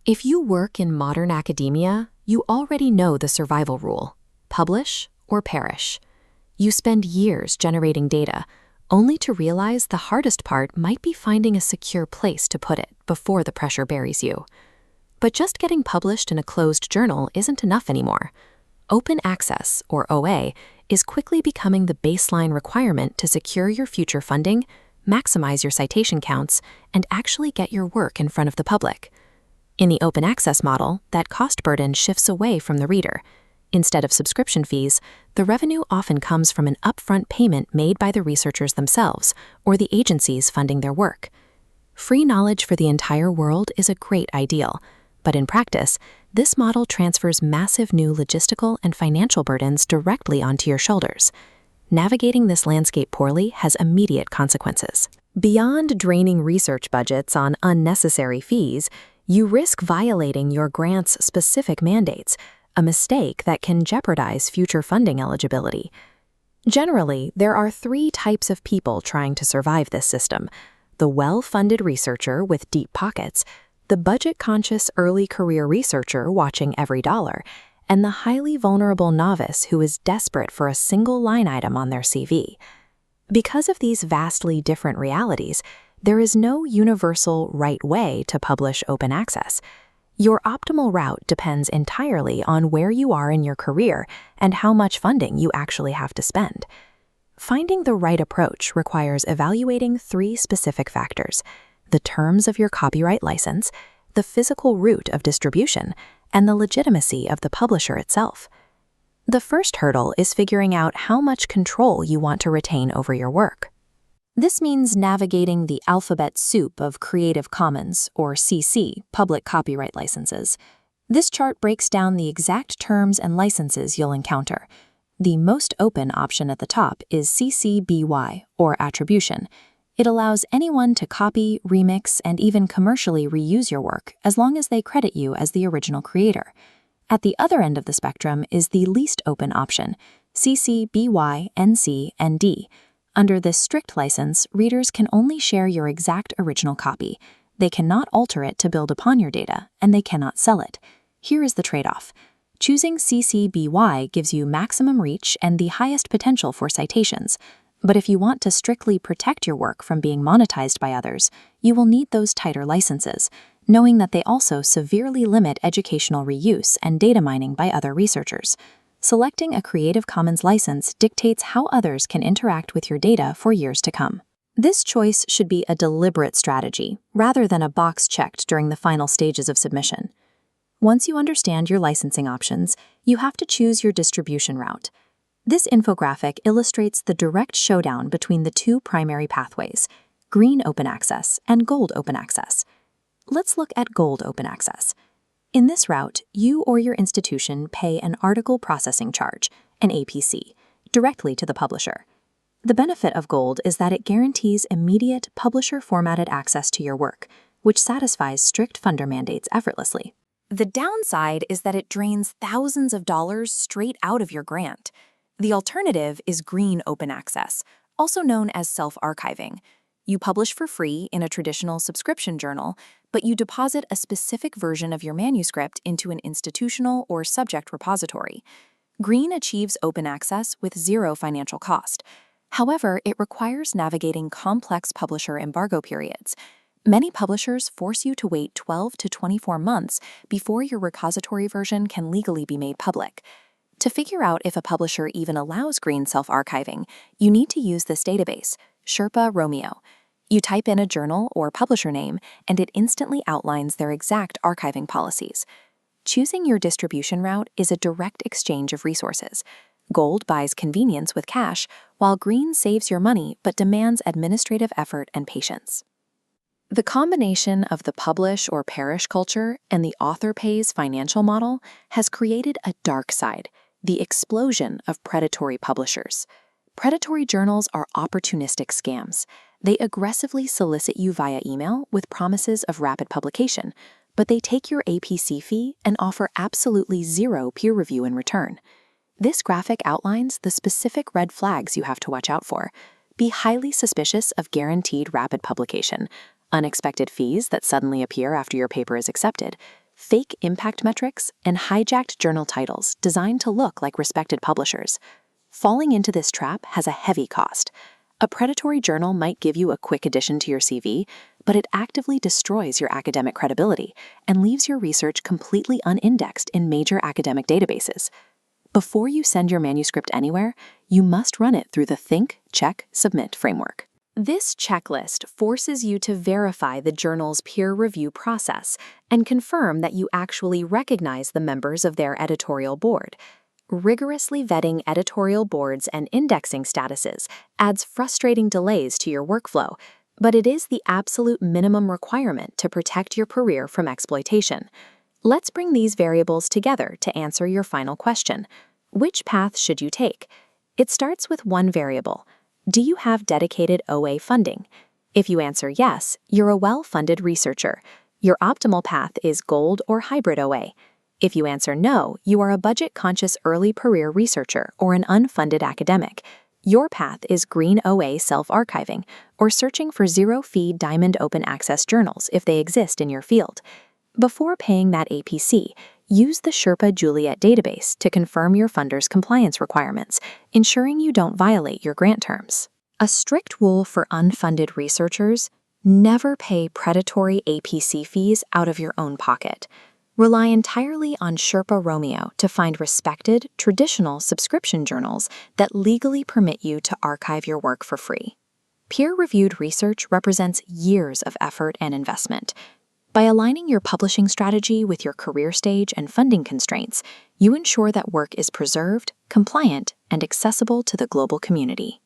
If you work in modern academia, you already know the survival rule: publish or perish. You spend years generating data, only to realize the hardest part might be finding a secure place to put it before the pressure buries you. But just getting published in a closed journal isn't enough anymore. Open access, or OA, is quickly becoming the baseline requirement to secure your future funding, maximize your citation counts, and actually get your work in front of the public. In the open access model, that cost burden shifts away from the reader. Instead of subscription fees, the revenue often comes from an upfront payment made by the researchers themselves or the agencies funding their work. Free knowledge for the entire world is a great ideal, but in practice, this model transfers massive new logistical and financial burdens directly onto your shoulders. Navigating this landscape poorly has immediate consequences. Beyond draining research budgets on unnecessary fees, you risk violating your grant's specific mandates, a mistake that can jeopardize future funding eligibility. Generally, there are 3 types of people trying to survive this system: the well-funded researcher with deep pockets, the budget-conscious early career researcher watching every dollar, and the highly vulnerable novice who is desperate for a single line item on their CV. Because of these vastly different realities, there is no universal right way to publish open access. Your optimal route depends entirely on where you are in your career and how much funding you actually have to spend. Finding the right approach requires evaluating 3 specific factors: the terms of your copyright license, the physical route of distribution, and the legitimacy of the publisher itself. The first hurdle is figuring out how much control you want to retain over your work. This means navigating the alphabet soup of Creative Commons, or CC, public copyright licenses. This chart breaks down the exact terms and licenses you'll encounter. The most open option at the top is CC BY, or attribution. It allows anyone to copy, remix, and even commercially reuse your work as long as they credit you as the original creator. At the other end of the spectrum is the least open option, CC BY, NC, and D. Under this strict license, readers can only share your exact original copy. They cannot alter it to build upon your data, and they cannot sell it. Here is the trade-off. Choosing CC BY gives you maximum reach and the highest potential for citations. But if you want to strictly protect your work from being monetized by others, you will need those tighter licenses, knowing that they also severely limit educational reuse and data mining by other researchers. Selecting a Creative Commons license dictates how others can interact with your data for years to come. This choice should be a deliberate strategy, rather than a box checked during the final stages of submission. Once you understand your licensing options, you have to choose your distribution route. This infographic illustrates the direct showdown between the 2 primary pathways: green open access and gold open access. Let's look at gold open access. In this route, you or your institution pay an article processing charge, an APC, directly to the publisher. The benefit of gold is that it guarantees immediate publisher-formatted access to your work, which satisfies strict funder mandates effortlessly. The downside is that it drains thousands of dollars straight out of your grant. The alternative is green open access, also known as self-archiving. You publish for free in a traditional subscription journal, but you deposit a specific version of your manuscript into an institutional or subject repository. Green achieves open access with 0 financial cost. However, it requires navigating complex publisher embargo periods. Many publishers force you to wait 12 to 24 months before your repository version can legally be made public. To figure out if a publisher even allows green self-archiving, you need to use this database, Sherpa Romeo. You type in a journal or publisher name, and it instantly outlines their exact archiving policies. Choosing your distribution route is a direct exchange of resources. Gold buys convenience with cash, while green saves your money but demands administrative effort and patience. The combination of the publish or perish culture and the author pays financial model has created a dark side, the explosion of predatory publishers. Predatory journals are opportunistic scams. They aggressively solicit you via email with promises of rapid publication, but they take your APC fee and offer absolutely 0 peer review in return. This graphic outlines the specific red flags you have to watch out for. Be highly suspicious of guaranteed rapid publication, unexpected fees that suddenly appear after your paper is accepted, fake impact metrics, and hijacked journal titles designed to look like respected publishers. Falling into this trap has a heavy cost. A predatory journal might give you a quick addition to your CV, but it actively destroys your academic credibility and leaves your research completely unindexed in major academic databases. Before you send your manuscript anywhere, you must run it through the Think, Check, Submit framework. This checklist forces you to verify the journal's peer review process and confirm that you actually recognize the members of their editorial board. Rigorously vetting editorial boards and indexing statuses adds frustrating delays to your workflow, but it is the absolute minimum requirement to protect your career from exploitation. Let's bring these variables together to answer your final question. Which path should you take? It starts with one variable. Do you have dedicated OA funding? If you answer yes, you're a well-funded researcher. Your optimal path is gold or hybrid OA. If you answer no, you are a budget-conscious early career researcher or an unfunded academic. Your path is green OA self-archiving or searching for zero-fee diamond open access journals if they exist in your field. Before paying that APC, use the Sherpa Juliet database to confirm your funder's compliance requirements, ensuring you don't violate your grant terms. A strict rule for unfunded researchers: never pay predatory APC fees out of your own pocket. Rely entirely on Sherpa Romeo to find respected, traditional subscription journals that legally permit you to archive your work for free. Peer-reviewed research represents years of effort and investment. By aligning your publishing strategy with your career stage and funding constraints, you ensure that work is preserved, compliant, and accessible to the global community.